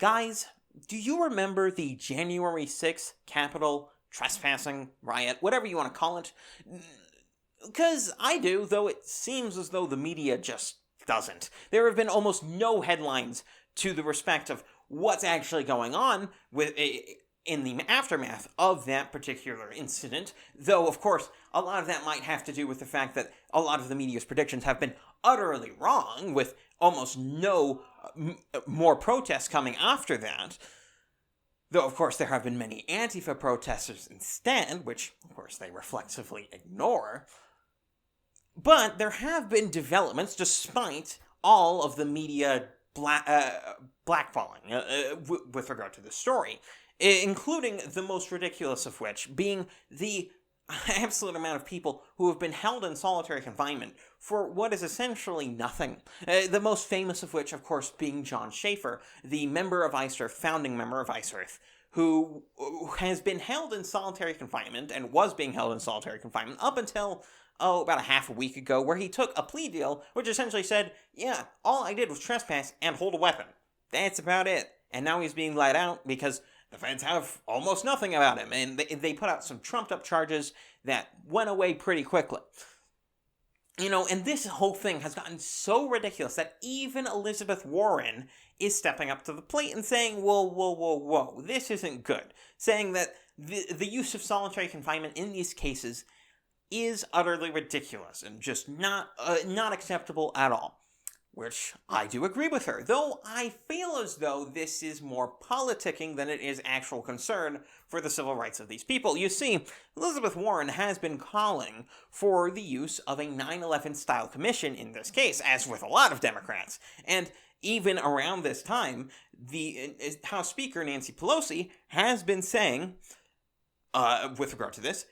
Guys, do you remember the January 6th Capitol trespassing riot, whatever you want to call it? Because I do, though it seems as though the media just doesn't. There have been almost no headlines to the respect of what's actually going on in the aftermath of that particular incident, though, of course, a lot of that might have to do with the fact that a lot of the media's predictions have been utterly wrong, with almost no more protests coming after that. Though, of course, there have been many Antifa protesters instead, which, of course, they reflexively ignore. But there have been developments despite all of the media blackballing with regard to this story, including the most ridiculous of which being the absolute amount of people who have been held in solitary confinement for what is essentially nothing. The most famous of which, of course, being John Schaefer, the founding member of Ice Earth, who has been held in solitary confinement and was being held in solitary confinement up until, about a half a week ago, where he took a plea deal which essentially said, yeah, all I did was trespass and hold a weapon. That's about it. And now he's being let out because the feds have almost nothing about him, and they put out some trumped-up charges that went away pretty quickly. And this whole thing has gotten so ridiculous that even Elizabeth Warren is stepping up to the plate and saying, whoa, this isn't good. Saying that the use of solitary confinement in these cases is utterly ridiculous and just not acceptable at all. Which I do agree with her, though I feel as though this is more politicking than it is actual concern for the civil rights of these people. You see, Elizabeth Warren has been calling for the use of a 9/11 style commission in this case, as with a lot of Democrats. And even around this time, the House Speaker Nancy Pelosi has been saying, with regard to this,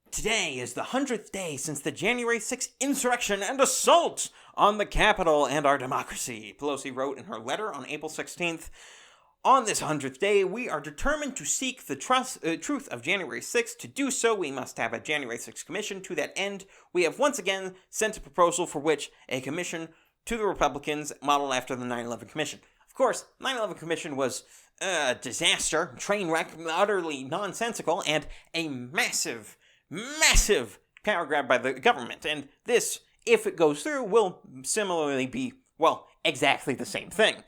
today is the 100th day since the January 6th insurrection and assault on the Capitol and our democracy, Pelosi wrote in her letter on April 16th. On this 100th day, we are determined to seek the truth of January 6th. To do so, we must have a January 6th commission. To that end, we have once again sent a proposal for which a commission to the Republicans modeled after the 9/11 Commission. Of course, 9/11 Commission was a disaster, train wreck, utterly nonsensical, and a massive power grab by the government. And this, if it goes through, will similarly be, exactly the same thing.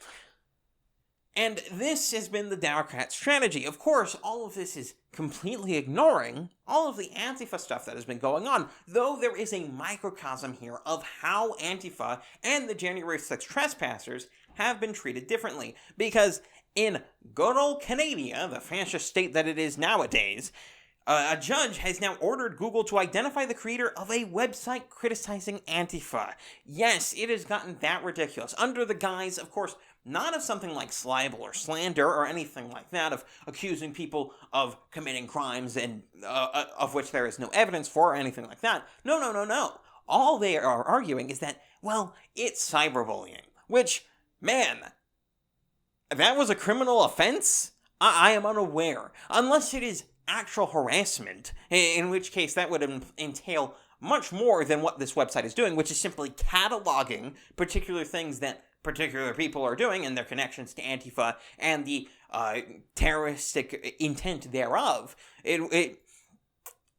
And this has been the Democrat strategy. Of course, all of this is completely ignoring all of the Antifa stuff that has been going on, though there is a microcosm here of how Antifa and the January 6th trespassers have been treated differently. Because in good old Canada, the fascist state that it is nowadays, a judge has now ordered Google to identify the creator of a website criticizing Antifa. Yes, it has gotten that ridiculous. Under the guise, of course, not of something like libel or slander or anything like that, of accusing people of committing crimes and of which there is no evidence for or anything like that. No. All they are arguing is that, it's cyberbullying. Which, man, that was a criminal offense? I am unaware. Unless it is actual harassment, in which case that would entail much more than what this website is doing, which is simply cataloging particular things that particular people are doing and their connections to Antifa and the terroristic intent thereof.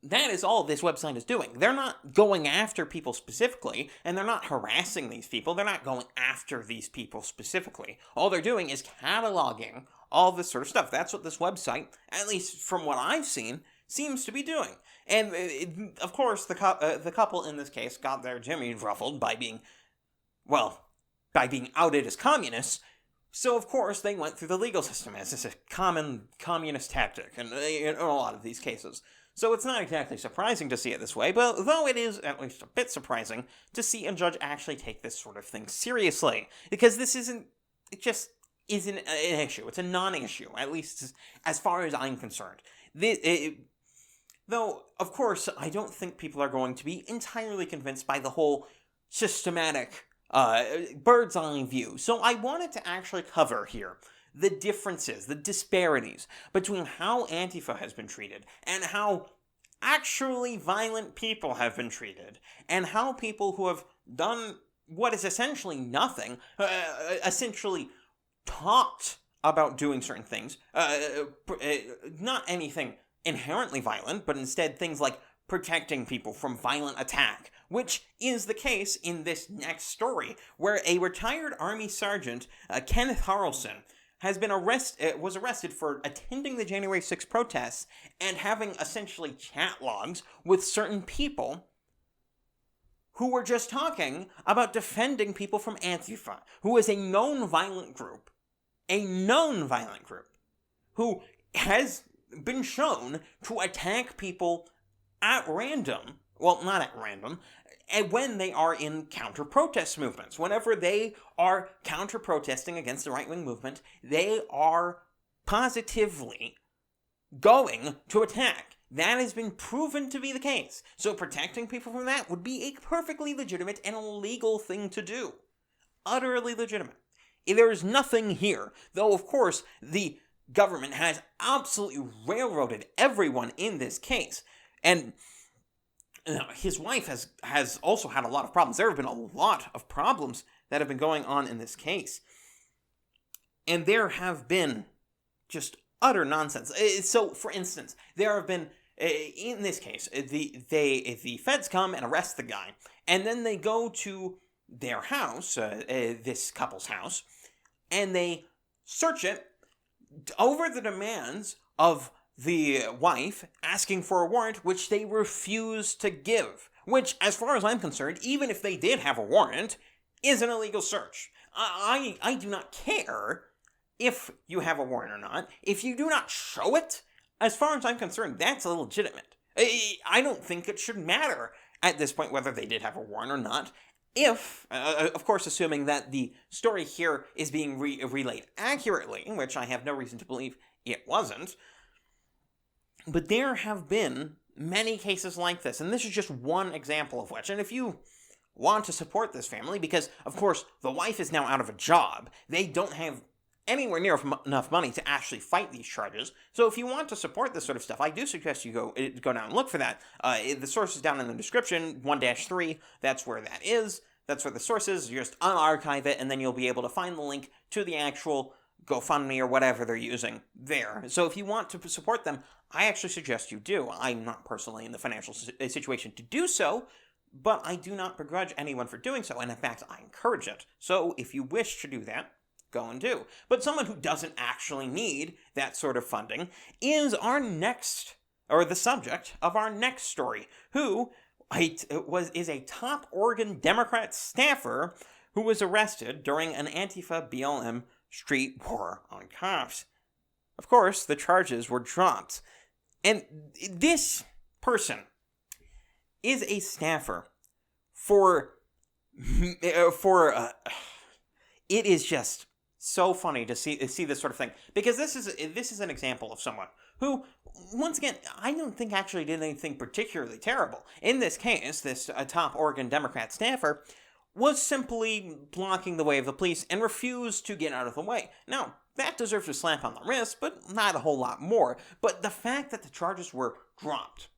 That is all this website is doing. They're not going after people specifically, and they're not harassing these people. They're not going after these people specifically. All they're doing is cataloging all this sort of stuff. That's what this website, at least from what I've seen, seems to be doing. And, of course, the couple in this case got their jimmies ruffled by being outed as communists. So, of course, they went through the legal system, as is a common communist tactic in a lot of these cases. So it's not exactly surprising to see it this way, but though it is at least a bit surprising to see a judge actually take this sort of thing seriously. Because this isn't an issue. It's a non-issue, at least as far as I'm concerned. Though, of course, I don't think people are going to be entirely convinced by the whole systematic bird's eye view. So I wanted to actually cover here the differences, the disparities between how Antifa has been treated and how actually violent people have been treated, and how people who have done what is essentially nothing, essentially talked about doing certain things. Not anything inherently violent, but instead things like protecting people from violent attack, which is the case in this next story, where a retired Army Sergeant, Kenneth Harrelson, was arrested for attending the January 6th protests and having essentially chat logs with certain people who were just talking about defending people from Antifa, who is a known violent group, who has been shown to attack people at random, well, not at random, and when they are in counter-protest movements. Whenever they are counter-protesting against the right-wing movement, they are positively going to attack. That has been proven to be the case. So protecting people from that would be a perfectly legitimate and legal thing to do. Utterly legitimate. There is nothing here, though of course the government has absolutely railroaded everyone in this case. And his wife has also had a lot of problems. There have been a lot of problems that have been going on in this case. And there have been just utter nonsense. So, for instance, there have been, in this case, the feds come and arrest the guy. And then they go to their house, this couple's house, and they search it over the demands of the wife asking for a warrant, which they refuse to give. Which, as far as I'm concerned, even if they did have a warrant, is an illegal search. I do not care if you have a warrant or not. If you do not show it, as far as I'm concerned, that's illegitimate. I don't think it should matter at this point whether they did have a warrant or not. If, of course, assuming that the story here is being relayed accurately, which I have no reason to believe it wasn't. But there have been many cases like this, and this is just one example of which. And if you want to support this family, because, of course, the wife is now out of a job, they don't have anywhere near enough money to actually fight these charges. So if you want to support this sort of stuff, I do suggest you go down and look for that. The source is down in the description, 1-3, that's where that is. That's where the source is. You just unarchive it, and then you'll be able to find the link to the actual GoFundMe or whatever they're using there. So if you want to support them, I actually suggest you do. I'm not personally in the financial situation to do so, but I do not begrudge anyone for doing so, and in fact, I encourage it. So if you wish to do that, go and do. But someone who doesn't actually need that sort of funding is the subject of our next story, who is a top Oregon Democrat staffer who was arrested during an Antifa BLM street war on cops. Of course, the charges were dropped. And this person is a staffer for it is just so funny to see this sort of thing, because this is an example of someone who, once again, I don't think actually did anything particularly terrible. In this case, this top Oregon Democrat staffer was simply blocking the way of the police and refused to get out of the way. Now, that deserves a slap on the wrist, but not a whole lot more. But the fact that the charges were dropped,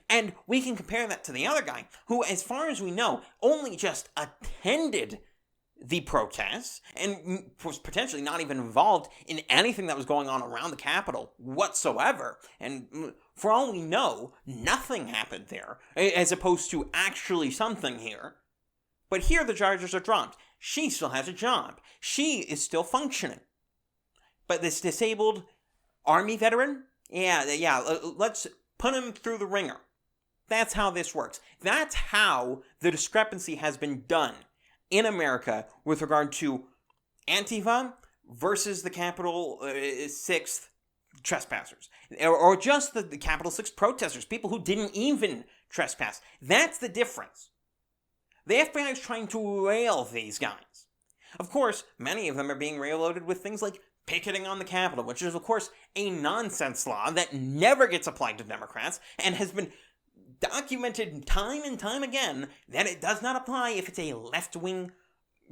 and we can compare that to the other guy, who, as far as we know, only just attended the protests and was potentially not even involved in anything that was going on around the Capitol whatsoever. And for all we know, nothing happened there, as opposed to actually something here. But here the charges are dropped. She still has a job. She is still functioning. But this disabled Army veteran, let's put him through the ringer. That's how this works. That's how the discrepancy has been done in America with regard to Antifa versus the Capitol 6th trespassers. Or just the Capitol 6 protesters, people who didn't even trespass. That's the difference. The FBI is trying to rail these guys. Of course, many of them are being railroaded with things like picketing on the Capitol, which is, of course, a nonsense law that never gets applied to Democrats and has been documented time and time again that it does not apply if it's a left-wing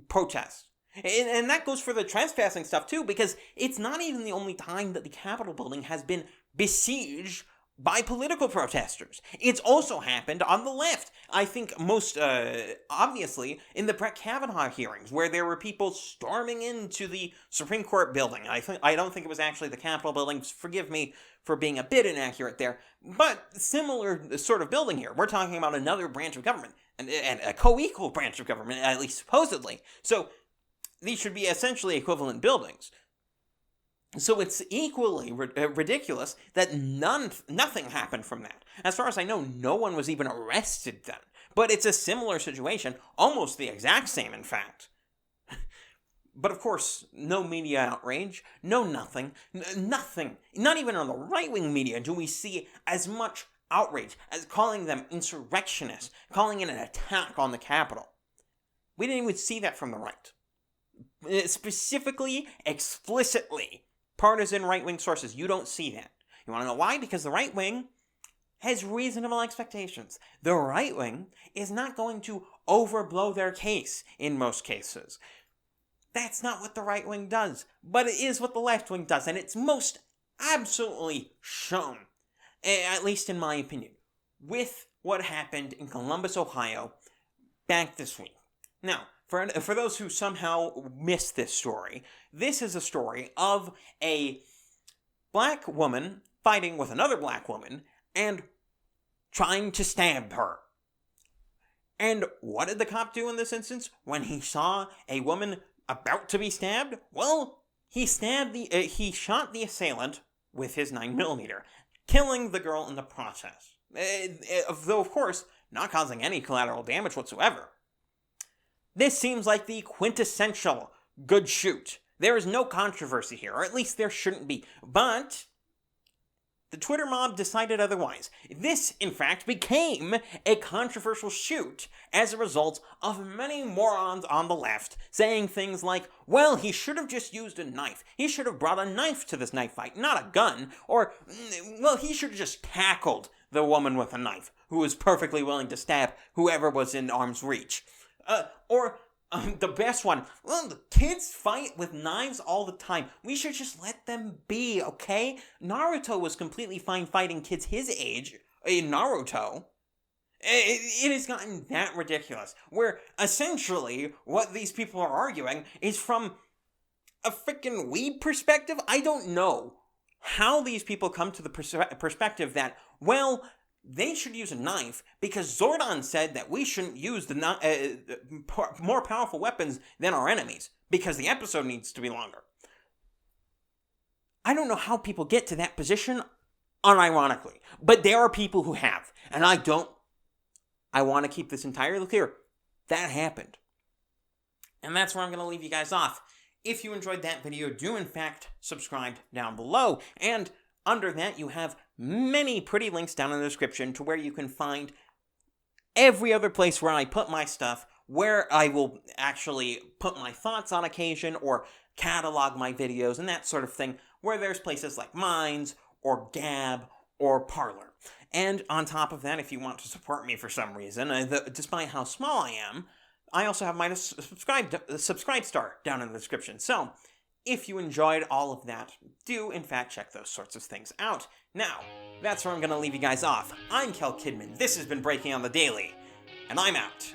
protest. And that goes for the trespassing stuff, too, because it's not even the only time that the Capitol building has been besieged by political protesters. It's also happened on the left. I think most obviously in the Brett Kavanaugh hearings, where there were people storming into the Supreme Court building. I don't think it was actually the Capitol building. Forgive me for being a bit inaccurate there, but similar sort of building here. We're talking about another branch of government, and a co-equal branch of government, at least supposedly. So these should be essentially equivalent buildings. So it's equally ridiculous that nothing happened from that. As far as I know, no one was even arrested then. But it's a similar situation, almost the exact same, in fact. But of course, no media outrage, no nothing. Not even on the right-wing media do we see as much outrage as calling them insurrectionists, calling it an attack on the Capitol. We didn't even see that from the right. Specifically, explicitly, partisan right-wing sources, you don't see that. You want to know why? Because the right wing has reasonable expectations. The right wing is not going to overblow their case in most cases. That's not what the right wing does, but it is what the left wing does, and it's most absolutely shown, at least in my opinion, with what happened in Columbus, Ohio, back this week. Now, for those who somehow missed this story, this is a story of a black woman fighting with another black woman and trying to stab her. And what did the cop do in this instance when he saw a woman about to be stabbed? Well, he shot the assailant with his 9mm, killing the girl in the process. Though, of course, not causing any collateral damage whatsoever. This seems like the quintessential good shoot. There is no controversy here, or at least there shouldn't be. But the Twitter mob decided otherwise. This, in fact, became a controversial shoot as a result of many morons on the left saying things like, well, he should have just used a knife. He should have brought a knife to this knife fight, not a gun. Or, well, he should have just tackled the woman with a knife, who was perfectly willing to stab whoever was in arm's reach. The best one, well, the kids fight with knives all the time. We should just let them be, okay? Naruto was completely fine fighting kids his age in Naruto. It has gotten that ridiculous, where essentially what these people are arguing is from a freaking weed perspective. I don't know how these people come to the perspective that, well, they should use a knife because Zordon said that we shouldn't use the more powerful weapons than our enemies because the episode needs to be longer. I don't know how people get to that position unironically, but there are people who have, and I want to keep this entirely clear. That happened. And that's where I'm going to leave you guys off. If you enjoyed that video, do in fact subscribe down below, and under that, you have many pretty links down in the description to where you can find every other place where I put my stuff, where I will actually put my thoughts on occasion or catalog my videos and that sort of thing, where there's places like Minds or Gab or Parler. And on top of that, if you want to support me for some reason, despite how small I am, I also have my subscribe star down in the description. So, if you enjoyed all of that, do in fact check those sorts of things out. Now, that's where I'm going to leave you guys off. I'm KelKidman, this has been Breaking on the Daily, and I'm out.